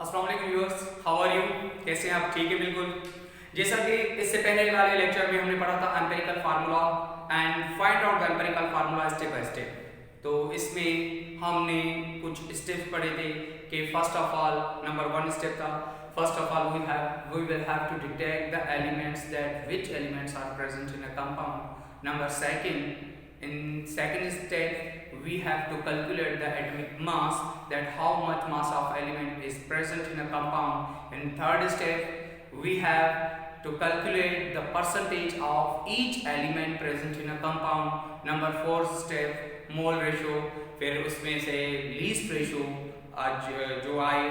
अस्सलाम वालेकुम viewers, how are you? कैसे हैं आप? ठीक है बिल्कुल। जैसा कि इससे पहले वाले लेक्चर में हमने पढ़ा था empirical formula and find out the empirical formula step by step. तो इसमें हमने कुछ स्टेप्स पढ़े थे कि first of all number one step था, first of all we will have to detect the elements that which elements are present in a compound. Number second, in second step we have to calculate the atomic mass, that how much mass of element is present in a compound. In third step we have to calculate the percentage of each element present in a compound. Number fourth step mole ratio, फिर उसमें से least ratio जो आए,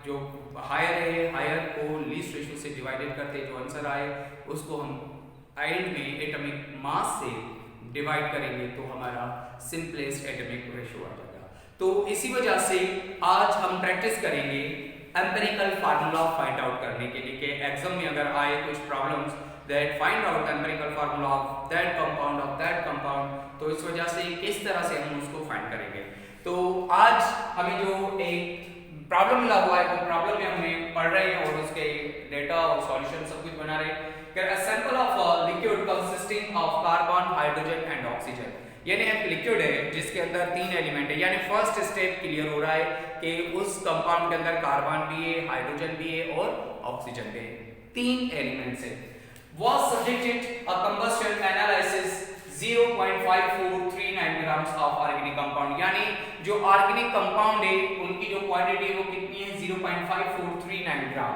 जो higher है higher को least ratio से divided करते जो आंसर आए उसको हम एंड में एटॉमिक मास से डिवाइड करेंगे तो हमारा सिंपलेस्ट एटॉमिक रेशियो आ जाएगा। तो इसी वजह से आज हम प्रैक्टिस करेंगे एम्पिरिकल फार्मूला फाइंड आउट करने के लिए कि एग्जाम में अगर आए कुछ problems that find out empirical formula of that compound, तो इस वजह से किस तरह से हम उसको फाइंड करेंगे। तो आज हमें जो एक प्रॉब्लम मिला हुआ है वो प्रॉब्लम में हमने पढ़ रहे हैं और उसके डेटा और सॉल्यूशन सब कुछ बना रहे हैं। A sample of a liquid consisting of carbon, hydrogen and oxygen, यानी एक लिक्विड है जिसके अंदर तीन एलिमेंट है, यानी फर्स्ट स्टेप क्लियर हो रहा है कि उस कंपाउंड के अंदर कार्बन भी है, हाइड्रोजन भी है और ऑक्सीजन भी है, तीन एलिमेंट्स है। Was subjected a combustion analysis 0.5439 grams of organic compound, यानी जो ऑर्गेनिक कंपाउंड है उनकी जो क्वांटिटी है वो कितनी है 0.5439 ग्राम।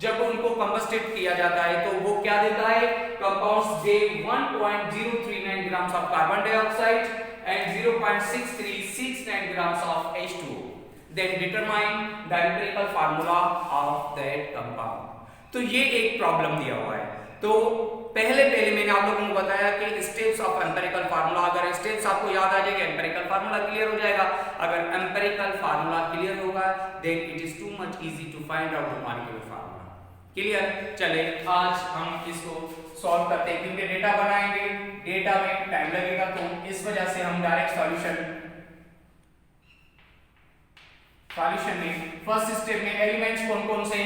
जब उनको कंबस्टेड किया जाता है तो वो क्या देता है, कंपाउंड्स दे 1.039 grams of carbon dioxide and 0.6369 grams of H2O। Then determine the empirical formula of that compound. तो ये एक प्रॉब्लम दिया हुआ है। तो पहले मैंने आप लोगों को बताया कि स्टेप्स ऑफ एम्पिरिकल फार्मूला, अगर स्टेप्स आपको याद आ जाएगा एम्पिरिकल फार्मूला क्लियर हो जाएगा। अगर एम्पिरिकल फार्मूला क्लियर होगा then it is too much easy to find out the molecular formula. Clear? चले आज हम इसको सॉल्व करते हैं क्योंकि डेटा बनाएंगे, डेटा में टाइम लगेगा, तो इस वजह से हम डायरेक्ट सॉल्यूशन में फर्स्ट स्टेप में एलिमेंट्स कौन कौन से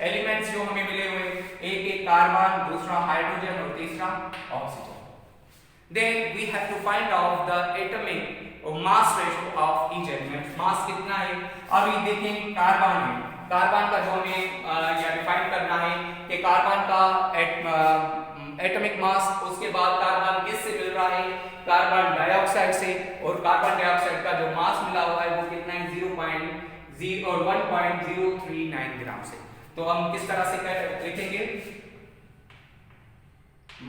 एलिमेंट्स जो हमें मिले हुए, एक कार्बन, दूसरा हाइड्रोजन और तीसरा oxygen. Then we have to find out the atomic और mass ratio of each element. Mass कितना है, अभी देखें कार्बन है, कार्बन का जो हमें डिफाइन करना है कि कार्बन का एटॉमिक मास, उसके बाद कार्बन किस से मिल रहा है, कार्बन डाइऑक्साइड से, और कार्बन डाइऑक्साइड का जो मास मिला हुआ है वो कितना है 1.039 ग्राम से। तो हम किस तरह से लिखेंगे,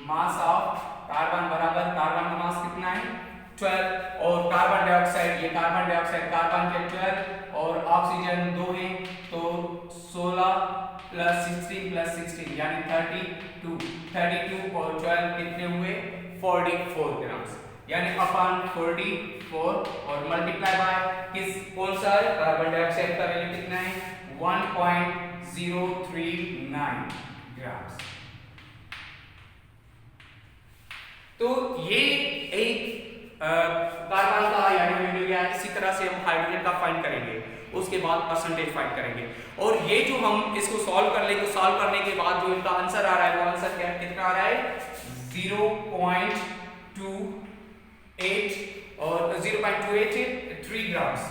मास ऑफ कार्बन बराबर कार्बन का मास कितना है 12, और कार्बन डाइऑक्साइड, ये कार्बन डाइऑक्साइड कार्बन के 12 और ऑक्सीजन 2 है, तो 16 प्लस 16 प्लस 16 यानी 32 और 12 कितने हुए 44 ग्राम, यानी अपॉन 44 और मल्टीप्लाई बाय किस कौन सा है, कार्बन डाइऑक्साइड का वैल्यू कितना है 1.039 ग्राम। तो ये एक कार्बन का यानी हमें मिल गया। इसी तरह से हम हाइड्रोजन का फाइंड करेंगे, उसके बाद परसेंटेज फाइंड करेंगे, और ये जो हम इसको सॉल्व कर लेंगे, सॉल्व करने के बाद जो इनका आंसर आ रहा है वो आंसर क्या कितना आ रहा है 0.28 और 0.283 ग्राम्स।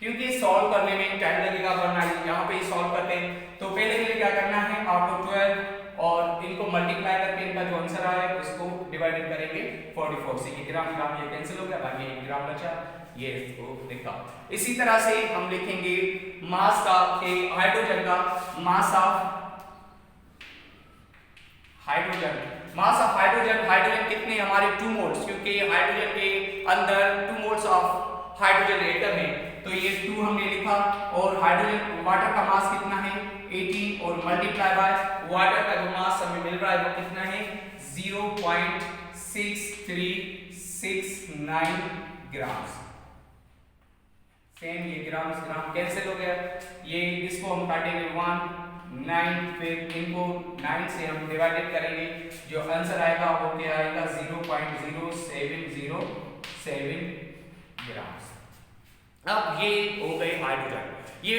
क्योंकि सॉल्व करने में टाइम लगेगा, वरना यहाँ पे सॉल्व करते हैं तो पहले के लिए क्या करना है, आपको 12 और इनको मल्टीप्लाई करके इनका जो आंसर आया है उसको डिवाइडेड करेंगे 44 से। ये ग्राम ये कैंसिल हो गया, बाकी 1 ग्राम बचा, ये इसको देखा। इसी तरह से हम लिखेंगे मास का, हाइड्रोजन का मास ऑफ हाइड्रोजन, हाइड्रोजन कितने हमारे 2 मोल्स, क्योंकि हाइड्रोजन के अंदर 2 मोल्स ऑफ हाइड्रोजन एटम है, तो ये 2 हमने लिखा, और हाइड्रोजन वाटर का मास कितना है 18 और मल्टीप्लाई बाय वाटर का जो मास हमें मिल रहा है वो कितना है 0.6369 ग्राम। सेम ये ग्राम कैंसिल हो गया, ये इसको हम काटेंगे 1 9, फिर इनको 9 से हम डिवाइडेड करेंगे, जो आंसर आएगा वो क्या आएगा 0.0707 ग्राम। अब ये हो गए हाइड्रोजन, ये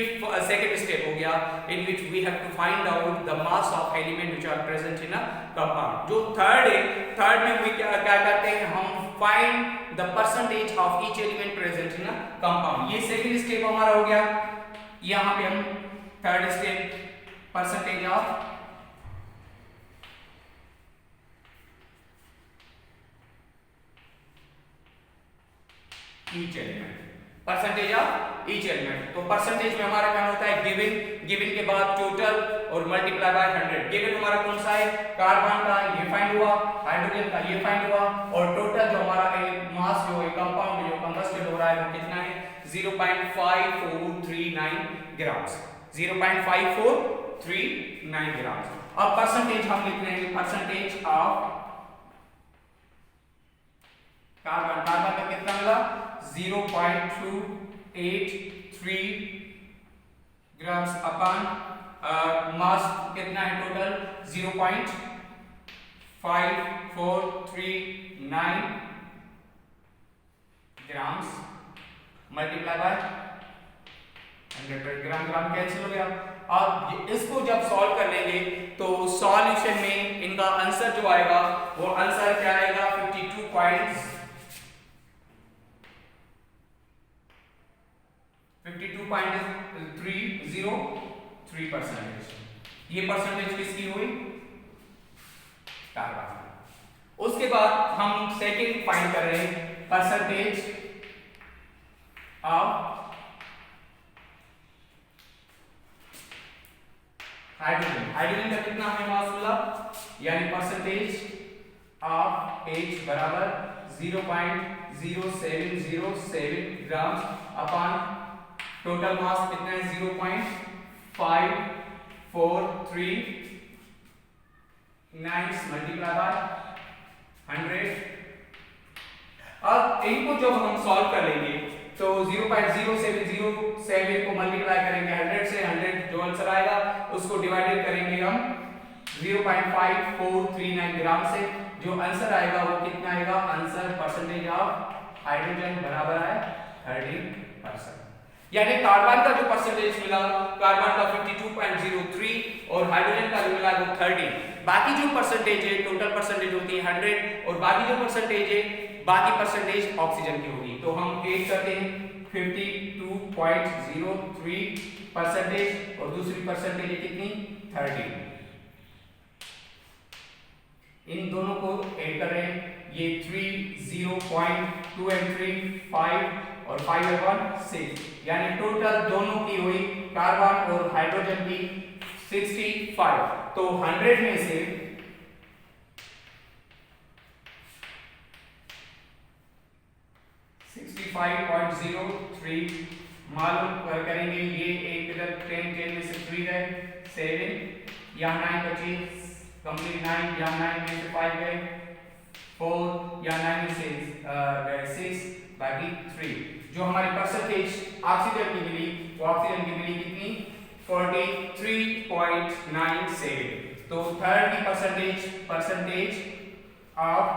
सेकंड स्टेप हो गया in which we have to find out the mass of element which are present in a compound. जो थर्ड है, थर्ड में we क्या करते हैं, हम find the percentage of each element present in a compound. ये सेकंड स्टेप हमारा हो गया। यहां पे हम third step percentage of each element, percentage of each element. तो परसेंटेज में हमारा क्या होता है, गिवन, गिवन के बाद टोटल और मल्टीप्लाई बाय 100। गिवन हमारा कौन सा है, कार्बन का, ये फाइंड हुआ, हाइड्रोजन का ये फाइंड हुआ, और टोटल जो हमारा मास जो है कंपाउंड जो कंबस्टेड हो रहा है वो कितना है, 0.5439 ग्राम, 0.5439 ग्राम। अब परसेंटेज हम लिख रहे हैं, परसेंटेज ऑफ कार्बन, कार्बन का कितना मिला, 0.283 ग्राम्स अपन मास कितना है total, 0.5439 grams multiply by 100 gram, gram cancel हो गया। अब इसको जब सॉल्व कर लेंगे तो सॉल्यूशन में इनका आंसर जो आएगा वो आंसर क्या आएगा, 52.303%। ये परसेंटेज किसकी हुई, कार्बन। उसके बाद हम सेकंड फाइंड कर रहे हैं, परसेंटेज ऑफ हाइड्रोजन। हाइड्रोजन का कितना हमें मास मिला, यानी परसेंटेज ऑफ H बराबर 0.0707 ग्राम अपॉन टोटल मास कितना है, 0.5439 मल्टीप्लाई बाय 100। अब इनको जब हम सॉल्व कर लेंगे तो 0.0707 को मल्टीप्लाई करेंगे 100 से, 100 जो आंसर आएगा उसको डिवाइडेड करेंगे हम 0.5439 ग्राम से, जो आंसर आएगा वो कितना आएगा, आंसर परसेंटेज ऑफ हाइड्रोजन बराबर है 30%। यानी कार्बन का जो परसेंटेज मिला, कार्बन का 52.03 और हाइड्रोजन का जो मिला वो 30। बाकी जो परसेंटेज है, टोटल परसेंटेज होती है 100, और बाकी जो परसेंटेज है, बाकी परसेंटेज ऑक्सीजन की होगी। तो हम ऐड करते हैं 52.03 परसेंटेज और दूसरी परसेंटेज है कितनी, 30। इन दोनों को ऐड कर रहे हैं, ये 3 0.2 and 3 5 और 5 and 1 6, यानी टोटल दोनों की हुई कार्बन और हाइड्रोजन की 65। तो 100 में से 65.03 मालूम करेंगे, ये एक इधर 10 में से 3 गए 7, यहाँ 9 बचे कंप्लीट 9, यहाँ 9 में से 5 गए 4, यहाँ 9 में से गए 6, बाकी 3। जो हमारी परसेंटेज ऑक्सीजन की मिली, वो ऑक्सीजन की मिली कितनी, 43.97। तो थर्ड की परसेंटेज ऑफ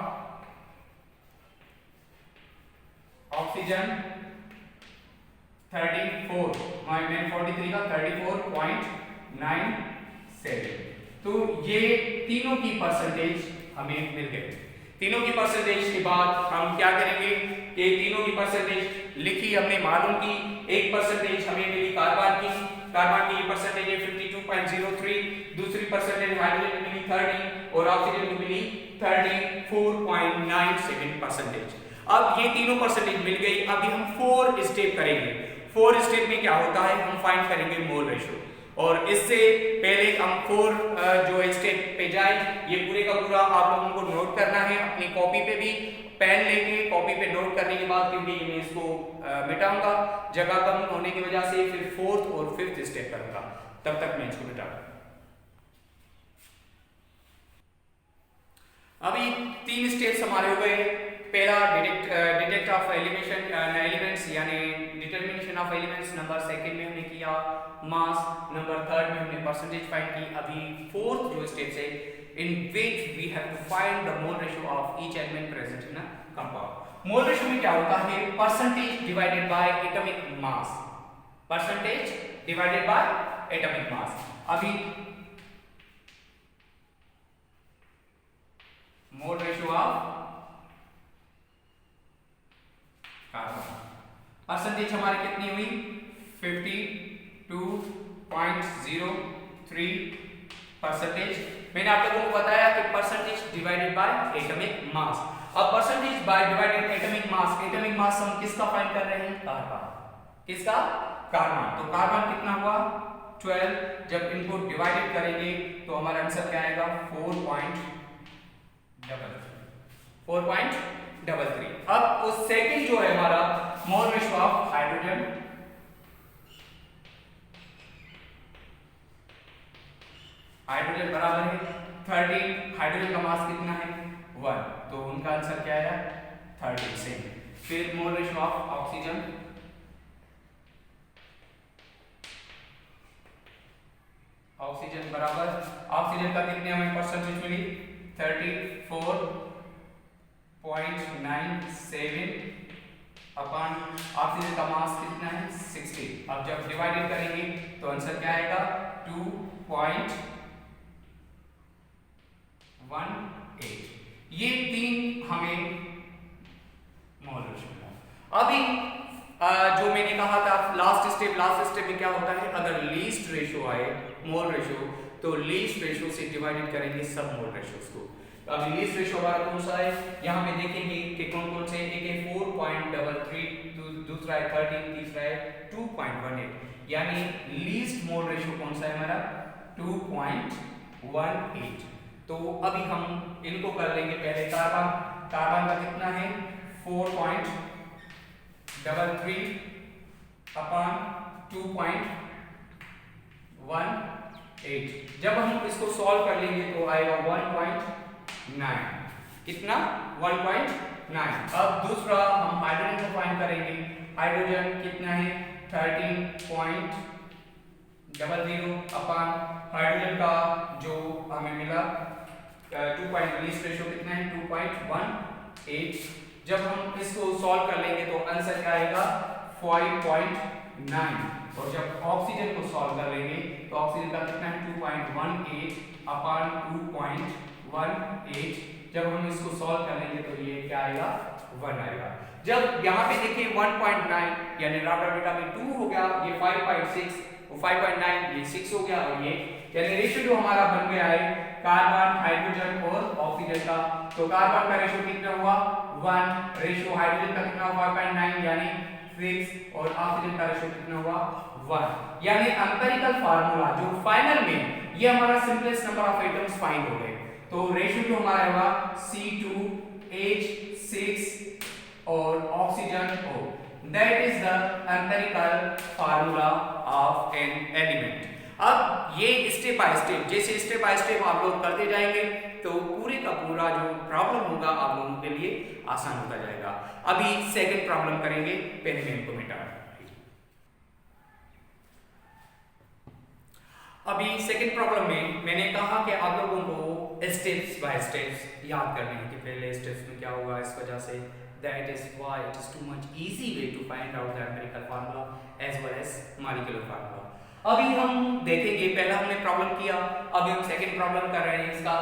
ऑक्सीजन 34, मैंने 43 का 34.97। तो ये तीनों की परसेंटेज हमें मिल गई। तीनों की परसेंटेज के बाद हम क्या करेंगे कि तीनों की परसेंटेज लिखी हमने, मालूम की। एक परसेंटेज हमें मिली कार्बन की, कार्बन की परसेंटेज है 52.03, दूसरी परसेंटेज हाइड्रोजन की मिली 30 और ऑक्सीजन की मिली 34.97 परसेंटेज। अब ये तीनों परसेंटेज मिल गई। अभी हम 4 स्टेप करेंगे। 4 स्टेप में क्या होता है, हम फाइंड करेंगे मोल रेशियो। और इससे पहले हम 4 जो स्टेप पे जाए, ये पूरे का पूरा आप लोगों को नोट करना है अपनी कॉपी पे भी। पेन लेके कॉपी पे नोट करने के बाद क्योंकि मैं इसको मिटाऊंगा जगह कम होने की वजह से, फिर 4th और 5th स्टेप करूंगा, तब तक मैं इसको मिटाऊंगा। अभी 3 स्टेप्स हमारे हो गए। पहला डिटेक्ट ऑफ एलिमेंट्स यानी determination of elements, number second में हमने किया मास, नंबर थर्ड में हमने परसेंटेज फाइंड की। अभी 4th जो स्टेप है, in which we have to find the mole ratio of each element present in a compound। Mole ratio में क्या होता है, percentage divided by atomic mass, percentage divided by atomic mass. अभी mole ratio of carbon, percentage हमारी कितनी हुई 52.03%। मैंने आप लोगों को बताया कि percentage divided by atomic mass. अब percentage by divided atomic mass, atomic mass हम किसका फाइंड कर रहे हैं, कार्बन, किसका, कार्बन। तो कार्बन कितना हुआ 12, जब इनको डिवाइडेड करेंगे तो हमारा आंसर क्या आएगा 4.33। अब उस सेकंड जो है हमारा मोल रेशियो ऑफ हाइड्रोजन, हाइड्रोजन बराबर है 13, हाइड्रोजन का मास कितना है 1, तो उनका आंसर क्या आया 13 से। फिर मोल रेशियो ऑफ ऑक्सीजन, ऑक्सीजन बराबर, ऑक्सीजन का कितने हमें परसेंटेज मिली 34.97 अपन, ऑक्सीजन का मास कितना है 60। अब जब डिवाइडेड करेंगे तो आंसर क्या आएगा 2.18। ये तीन हमें मोल रेशियो मिला। अभी जो मैंने कहा था लास्ट स्टेप में क्या होता है, अगर लीस्ट रेशियो आए मोल रेशियो तो लीस्ट रेशियो से डिवाइडेड करेंगे सब मोल रेशियोज को। अब लीस्ट रेशियो हमारा कौन सा है, यहाँ पे देखेंगे कि कौन कौन से, एक है 4.33, दूसरा है 13, तीसरा है 2.18, यानी लीस्ट मोल रेशियो कौन सा है हमारा 2.18। तो अभी हम इनको कर लेंगे पहले, कार्बन, कार्बन का कितना है 4.33 अपन 2.18। जब हम इसको सॉल्व कर लेंगे तो आएगा 1.9, कितना 1.9। अब दूसरा हम हाइड्रोजन को फाइंड करेंगे, हाइड्रोजन कितना है 13.00 अपन, हाइड्रोजन का जो हमें मिला 2. लीस्ट रेशियो कितना है 2.18। जब हम इसको सॉल्व कर लेंगे तो आंसर क्या आएगा 5.9, और जब ऑक्सीजन को सॉल्व कर लेंगे तो ऑक्सीजन का कितना है 2.18 अपन 2.18। जब हम इसको सॉल्व कर लेंगे तो ये क्या आएगा 1 आएगा। जब यहाँ पे देखिए 1.9 यानी राउंड डेटा में 2 हो गया, ये 5.6, वो 5.9, ये 6 हो गया, और ये यानी रेशियो जो हमारा बन गया है कार्बन, हाइड्रोजन और ऑक्सीजन का। तो कार्बन का रेशियो कितना हुआ 1, रेशियो हाइड्रोजन का कितना हुआ 5.9 यानी 6, और ऑक्सीजन का रेशियो कितना हुआ 1। यानी एम्पिरिकल फार्मूला जो फाइनल में ये हमारा simplest number of atoms find हो गए। तो रेशियो जो हमारा हुआ C2H6 और oxygen O, that is the empirical formula of an element. अब ये स्टेप बाय स्टेप, जैसे स्टेप बाय स्टेप आप लोग करते जाएंगे तो पूरे का पूरा जो प्रॉब्लम होगा आप लोगों के लिए आसान होता जाएगा। अभी सेकंड प्रॉब्लम करेंगे, पहले मैं इनको मिटा। अभी सेकंड प्रॉब्लम में मैंने कहा कि आप लोगों को स्टेप्स बाय स्टेप्स याद करने हैं कि पहले स्टेप्स में क्या होगा, इस वजह से that is why it is too much easy way to find out the empirical formula as well as molecular formula। अभी हम देखेंगे, पहला हमने प्रॉब्लम किया, अभी हम सेकंड प्रॉब्लम कर रहे हैं। इसका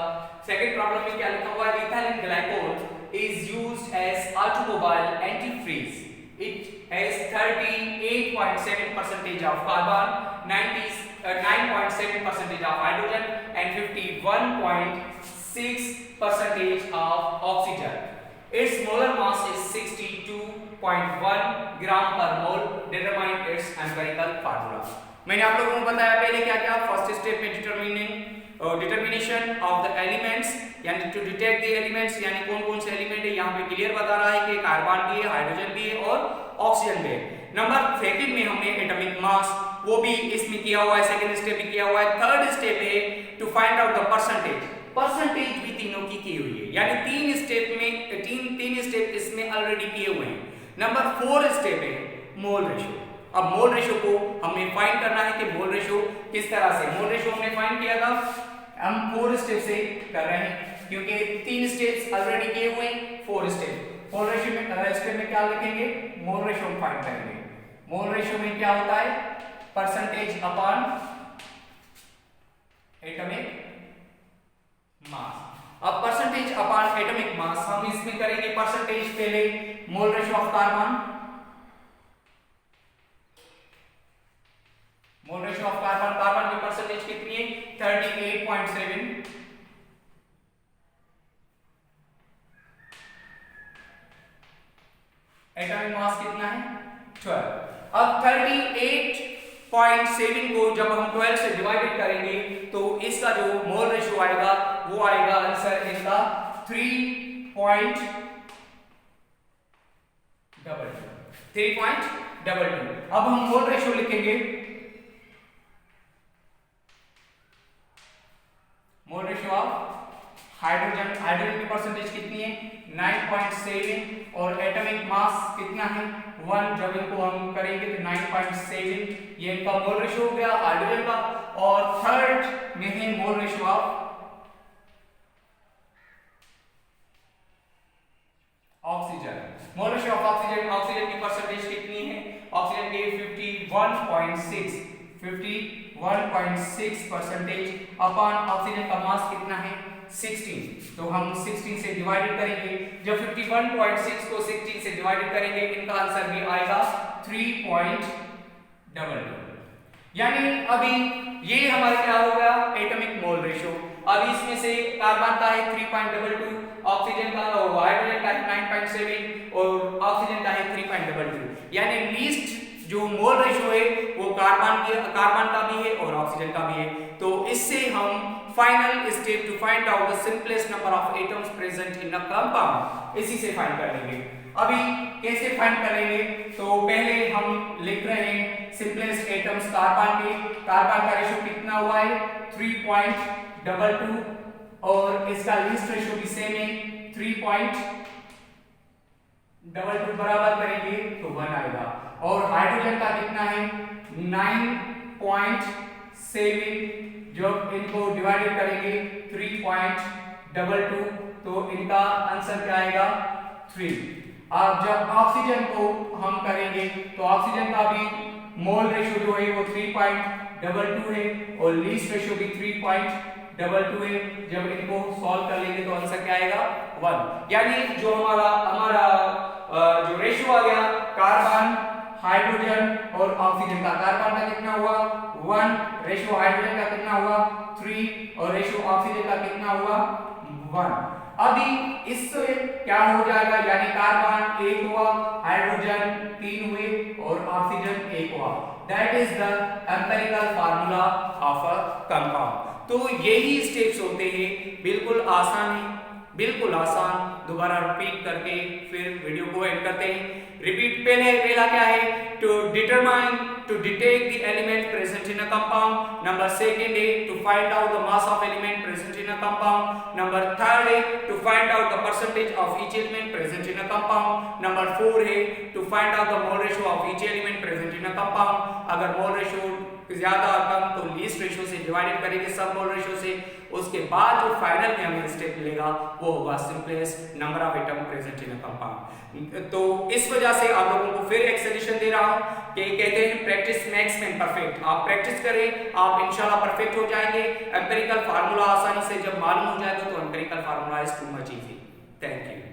सेकंड प्रॉब्लम में क्या लिखा हुआ है, ethyl glycol is used as automobile antifreeze। it has 38.7% of carbon, 9.7% of hydrogen and 51.6% of oxygen। its molar mass is 62.1 gram per mole। determine its empirical formula। मैंने आप लोगों को बताया पहले क्या क्या, फर्स्ट स्टेप में डिटर्मिनेशन ऑफ द एलिमेंट्स, यानी टू डिटेक्ट द एलिमेंट्स, यानी कौन कौन से एलिमेंट है, यहाँ पे क्लियर बता रहा है कि कार्बन भी है, हाइड्रोजन भी है और ऑक्सीजन भी है। नंबर सेकंड में हमने एटॉमिक मास, वो भी इसमें किया हुआ है, सेकंड स्टेप में किया हुआ है। थर्ड स्टेप है to find out the percentage, percentage भी तीनों की हुई है, यानी तीन स्टेप इसमें ऑलरेडी किए हुए हैं। नंबर 4 स्टेप है मोल रेशियो। अब मोल रेशियो को हमने फाइंड करना है कि मोल रेशियो किस तरह से, मोल रेशियो हमने फाइंड किया था, हम 4 स्टेप से कर रहे हैं क्योंकि 3 स्टेप्स ऑलरेडी किए हुए हैं, 4 स्टेप। मोल रेशियो में स्टेप में क्या लिखेंगे, मोल रेशियो फाइंड करेंगे। मोल रेशियो में क्या होता है, परसेंटेज अपॉन एटॉमिक मास। अब परसेंटेज अपॉन एटॉमिक मास हम इसमें करेंगे परसेंटेज, पहले मोल ratio of carbon, mole ratio of carbon, carbon की परसेंटेज कितनी है 38.7, एटॉमिक मास कितना है 12। अब 38.7 को जब हम 12 से डिवाइडेड करेंगे तो इसका जो मोल रेशियो आएगा वो आएगा आंसर इसका 3.22। अब हम मोल रेशियो लिखेंगे, मोल रेशियो ऑफ हाइड्रोजन, हाइड्रोजन की परसेंटेज कितनी है 9.7 और एटॉमिक मास कितना है 1, जब इनको हम करेंगे तो 9.7, ये इनका मोल रेशियो हो गया हाइड्रोजन का। और थर्ड में है मोल ratio of oxygen, mole ratio of oxygen, oxygen की परसेंटेज कितनी है, ऑक्सीजन की 51.6 परसेंटेज अपॉन ऑक्सीजन का मास कितना है 16, तो हम 16 से डिवाइडेड करेंगे, जब 51.6 को 16 से डिवाइडेड करेंगे इनका आंसर भी आएगा 3.22। यानी अभी ये हमारे क्या हो गया एटॉमिक मोल रेशियो। अब इसमें से कार्बन का है 3.22, ऑक्सीजन का हाइड्रोजन का है 9.7 और ऑक्सीजन का है 3.22, यानी लीस्ट जो मोल रेशियो है वो कार्बन का भी है और ऑक्सीजन का भी है। तो इससे हम final step to find out the simplest number of atoms present in a compound, इसी से फाइंड कर लेंगे। अभी कैसे फाइंड करेंगे, तो पहले हम लिख रहे हैं सिंपलेस्ट एटम्स कार्बन के, कार्बन का रेशियो कितना हुआ है 3.22 और इसका लीस्ट रेशियो भी सेम है 3.22 बराबर करेंगे तो 1 आएगा। और हाइड्रोजन का कितना है 9.7, जब इनको डिवाइडेड करेंगे 3.22 तो इनका आंसर क्या आएगा 3। अब जब ऑक्सीजन को हम करेंगे तो ऑक्सीजन का भी मोल रेशियो जो है वो 3.22 है और लीस्ट रेशियो भी 3.22 है, जब इनको सॉल्व कर लेंगे तो आंसर क्या आएगा 1। यानी जो हमारा जो रेशियो आ गया कार्बन, हाइड्रोजन और ऑक्सीजन का, कार्बन का कितना हुआ 1, रेशियो हाइड्रोजन का कितना हुआ 3 और रेशियो ऑक्सीजन का कितना हुआ 1। अभी इससे क्या हो जाएगा, यानी कार्बन 1 हुआ, हाइड्रोजन 3 हुए और ऑक्सीजन 1 हुआ। That is the empirical formula of a compound. तो यही स्टेप्स होते हैं, बिल्कुल आसान है, बिल्कुल आसान। दोबारा रिपीट करके फिर वीडियो को एंड करते हैं। रिपीट, पहला क्या है to determine, to detect the element present in a compound. Number second है to find out the mass of element present in a compound. Number third है to find out the percentage of each element present in a compound. Number 4 है to find out the mole ratio of each element present in a compound. अगर mole ratio ज्यादा कम तो least ratio से divided करेंगे सब mole ratio से। उसके बाद जो फाइनल में हमें स्टेप मिलेगा वो होगा simplest number of atom present in a compound. तो इस वजह से आप लोगों को फिर एक सजेशन दे रहा हूं कि कहते हैं प्रैक्टिस मेक्स मैन परफेक्ट। आप प्रैक्टिस करें, आप इंशाल्लाह परफेक्ट हो जाएंगे। एम्पिरिकल फार्मूला आसानी से जब मालूम हो जाएगा तो empirical formula is too much easy. Thank you.